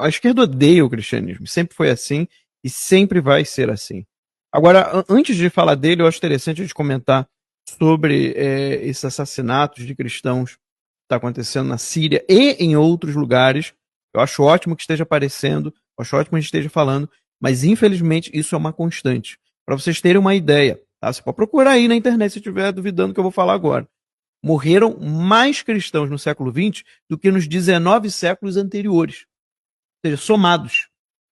A esquerda odeia o cristianismo, sempre foi assim e sempre vai ser assim. Agora, antes de falar dele, eu acho interessante a gente comentar sobre esses assassinatos de cristãos que está acontecendo na Síria e em outros lugares. Eu acho ótimo que esteja aparecendo, eu acho ótimo que a gente esteja falando, mas infelizmente isso é uma constante. Para vocês terem uma ideia, tá? Você pode procurar aí na internet se estiver duvidando do que eu vou falar agora. Morreram mais cristãos no século XX do que nos 19 séculos anteriores. Ou seja, somados.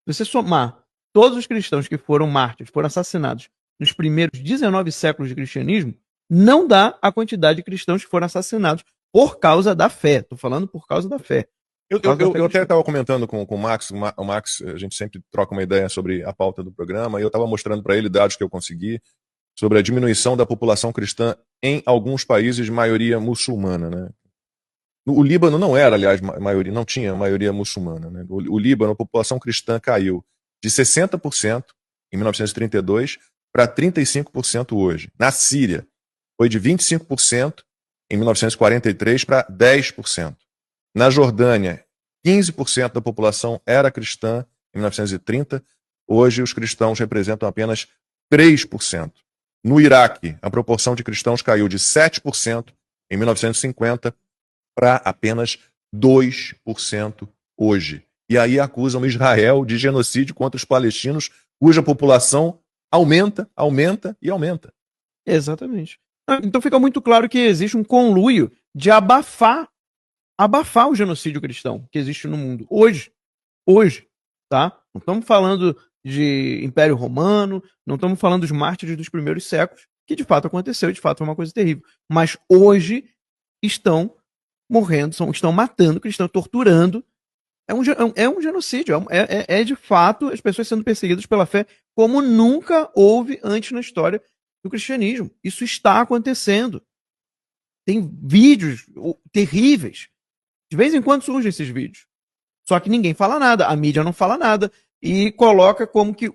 Se você somar todos os cristãos que foram mártires, foram assassinados nos primeiros 19 séculos de cristianismo, não dá a quantidade de cristãos que foram assassinados por causa da fé. Estou falando por causa da fé. Eu até estava comentando com o Max. O Max, a gente sempre troca uma ideia sobre a pauta do programa, e eu estava mostrando para ele dados que eu consegui sobre a diminuição da população cristã em alguns países de maioria muçulmana, né? O Líbano não era, aliás, maioria, não tinha maioria muçulmana, né? O Líbano, a população cristã caiu de 60% em 1932 para 35% hoje. Na Síria, foi de 25% em 1943 para 10%. Na Jordânia, 15% da população era cristã em 1930. Hoje, os cristãos representam apenas 3%. No Iraque, a proporção de cristãos caiu de 7% em 1950 para apenas 2% hoje. E aí acusam Israel de genocídio contra os palestinos, cuja população aumenta, aumenta e aumenta. Exatamente. Então fica muito claro que existe um conluio de abafar o genocídio cristão que existe no mundo hoje. Hoje, tá? Não estamos falando de Império Romano, não estamos falando dos mártires dos primeiros séculos, que de fato aconteceu, de fato foi uma coisa terrível. Mas hoje estão morrendo, estão matando cristãos, torturando. É um genocídio, de fato as pessoas sendo perseguidas pela fé como nunca houve antes na história do cristianismo. Isso está acontecendo. Tem vídeos terríveis. De vez em quando surgem esses vídeos. Só que ninguém fala nada, a mídia não fala nada e coloca como que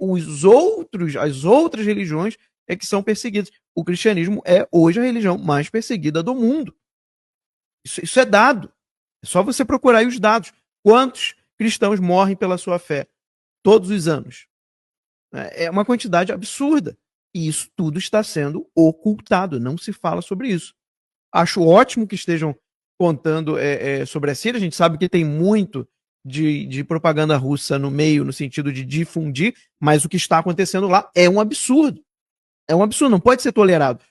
as outras religiões é que são perseguidas. O cristianismo é hoje a religião mais perseguida do mundo. Isso é dado. É só você procurar aí os dados. Quantos cristãos morrem pela sua fé todos os anos? É uma quantidade absurda. E isso tudo está sendo ocultado. Não se fala sobre isso. Acho ótimo que estejam contando sobre a Síria. A gente sabe que tem muito de propaganda russa no meio, no sentido de difundir, mas o que está acontecendo lá é um absurdo. É um absurdo, não pode ser tolerado.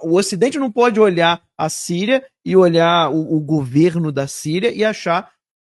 O Ocidente não pode olhar a Síria e olhar o governo da Síria e achar